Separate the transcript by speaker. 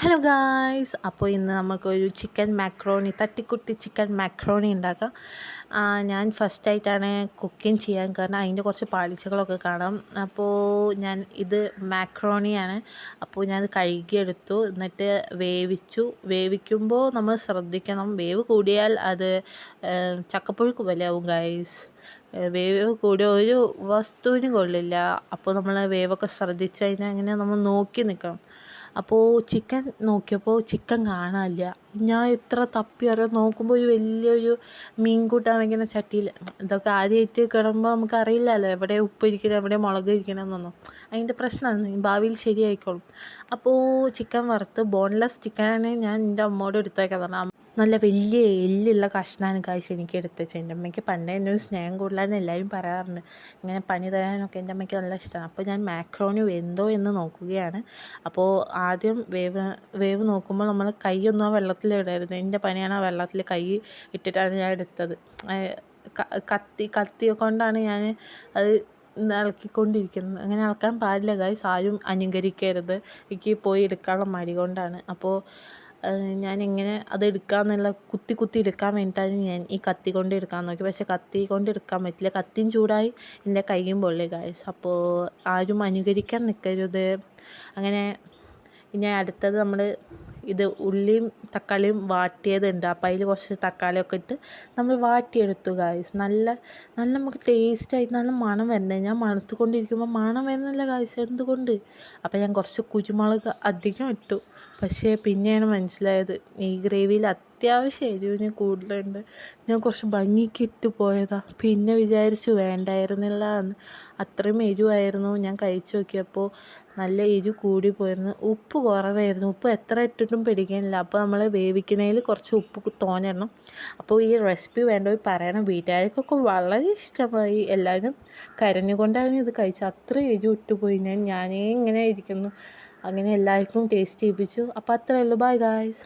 Speaker 1: Hello guys, അപ്പോൾ ഇന്ന് നമുക്കൊരു ചിക്കൻ മാക്രോണി, തട്ടിക്കുട്ടി ചിക്കൻ മാക്രോണി ഉണ്ടാക്കാം. ഞാൻ ഫസ്റ്റായിട്ടാണ് കുക്കിംഗ് ചെയ്യാൻ, കാരണം അതിൻ്റെ കുറച്ച് പാളിച്ചകളൊക്കെ കാണാം. അപ്പോൾ ഇത് മാക്രോണിയാണ്. അപ്പോൾ ഞാനത് കഴുകിയെടുത്തു, എന്നിട്ട് വേവിക്കുമ്പോൾ നമ്മൾ ശ്രദ്ധിക്കണം. വേവ് കൂടിയാൽ അത് ചക്കപ്പുഴുക്ക് പോലെയാവും ഗായ്സ്. വേവ് കൂടിയ ഒരു വസ്തുവിന് കൊള്ളില്ല. അപ്പോൾ നമ്മൾ വേവൊക്കെ ശ്രദ്ധിച്ച് കഴിഞ്ഞാൽ അങ്ങനെ നമ്മൾ നോക്കി നിൽക്കണം. അപ്പോൾ ചിക്കൻ നോക്കിയപ്പോൾ ചിക്കൻ കാണാനില്ല. ഞാൻ എത്ര തപ്പി അറിയാം, നോക്കുമ്പോൾ ഒരു വലിയൊരു മീൻ കൂട്ടാൻ വയ്ക്കുന്ന ചട്ടിയിൽ. ഇതൊക്കെ ആദ്യമായിട്ട് കിടമ്പോൾ നമുക്കറിയില്ലല്ലോ എവിടെ ഉപ്പ് ഇരിക്കണം, എവിടെ മുളക് ഇരിക്കണമെന്നൊന്നും. അതിൻ്റെ പ്രശ്നമാണ്, ഭാവിയിൽ ശരിയായിക്കോളും. അപ്പോൾ ചിക്കൻ വറുത്ത് ബോൺലെസ് ചിക്കനാണ് ഞാൻ എൻ്റെ അമ്മയോട് എടുത്തേക്കാൻ പറഞ്ഞു. നല്ല വലിയ എല്ലുള്ള കഷ്ണമാണ് കാഴ്ച എനിക്ക് എടുത്തത്. എൻ്റെ അമ്മയ്ക്ക് പണ്ടേ എൻ്റെ ഒരു സ്നേഹം കൂടുതലാണെന്ന് എല്ലാവരും പറയാറുണ്ട്. ഇങ്ങനെ പണി തരാനൊക്കെ എൻ്റെ അമ്മയ്ക്ക് നല്ല ഇഷ്ടമാണ്. അപ്പോൾ ഞാൻ മാക്രോണി വെന്തോ എന്ന് നോക്കുകയാണ്. അപ്പോൾ ആദ്യം വേവ് നോക്കുമ്പോൾ നമ്മൾ കൈയൊന്നും ആ വെള്ളത്തിലിടരുത്. എൻ്റെ പണിയാണ് ആ വെള്ളത്തിൽ കൈ ഇട്ടിട്ടാണ് ഞാൻ എടുത്തത്. കത്തി കൊണ്ടാണ് ഞാൻ അത് ഇളക്കിക്കൊണ്ടിരിക്കുന്നത്. അങ്ങനെ ഇളക്കാൻ പാടില്ല ഗൈസ്, ആരും അനുകരിക്കരുത്. എനിക്ക് പോയി എടുക്കാനുള്ള മടി കൊണ്ടാണ്. അപ്പോൾ ഞാനിങ്ങനെ അത് എടുക്കാമെന്നുള്ള കുത്തി എടുക്കാൻ വേണ്ടിയിട്ടാണ് ഞാൻ ഈ കത്തി കൊണ്ട് എടുക്കാൻ നോക്കി. പക്ഷേ കത്തി കൊണ്ട് എടുക്കാൻ പറ്റില്ല. കത്തിയും ചൂടായി, എൻ്റെ കൈയും പൊള്ളി ഗൈസ്. അപ്പോൾ ആരും അനുകരിക്കാൻ നിൽക്കരുത്. അങ്ങനെ ഇനി അടുത്തത് നമ്മൾ ഉള്ളിയും തക്കാളിയും വാട്ടിയതുണ്ട്. അപ്പോൾ അതിൽ കുറച്ച് തക്കാളിയൊക്കെ ഇട്ട് നമ്മൾ വാട്ടിയെടുത്തു ഗായ്സ്. നല്ല നമുക്ക് ടേസ്റ്റായിട്ട് നല്ല മണം വരണ്ടേ. ഞാൻ മണത്തുകൊണ്ടിരിക്കുമ്പോൾ മണം വരുന്നില്ല ഗായ്സ്, എന്തുകൊണ്ട്? അപ്പോൾ ഞാൻ കുറച്ച് കുരുമുളക് അധികം ഇട്ടു. പക്ഷേ പിന്നെയാണ് മനസ്സിലായത് ഈ ഗ്രേവിയിൽ അത്യാവശ്യം എരിവിന് കൂടുതലുണ്ട്. ഞാൻ കുറച്ച് ഭംഗിക്ക് ഇട്ട് പോയതാണ്. പിന്നെ വിചാരിച്ചു വേണ്ടായിരുന്നില്ല എന്ന്. അത്രയും എരിവായിരുന്നു. ഞാൻ കഴിച്ചു നോക്കിയപ്പോൾ നല്ല എരിവ് കൂടിപ്പോയിരുന്നു. ഉപ്പ് കുറവായിരുന്നു. ഉപ്പ് എത്ര ഇട്ടിട്ടും പിടിക്കാനില്ല. അപ്പോൾ നമ്മൾ വേവിക്കുന്നതിൽ കുറച്ച് ഉപ്പ് തോന്നിടണം. അപ്പോൾ ഈ റെസിപ്പി വേണ്ടവർ പറയണം. വീട്ടുകാർക്കൊക്കെ വളരെ ഇഷ്ടമായി. എല്ലാവരും കരഞ്ഞുകൊണ്ടാണ് ഇത് കഴിച്ചത്. അത്ര എരിവ് ഇട്ടുപോയി. ഞാനേ ഇങ്ങനെ ഇരിക്കുന്നു. അങ്ങനെ എല്ലാവർക്കും ടേസ്റ്റ് ചെയ്യിപ്പിച്ചു. അപ്പോൾ അത്രയേ ഉള്ളൂ. Bye guys.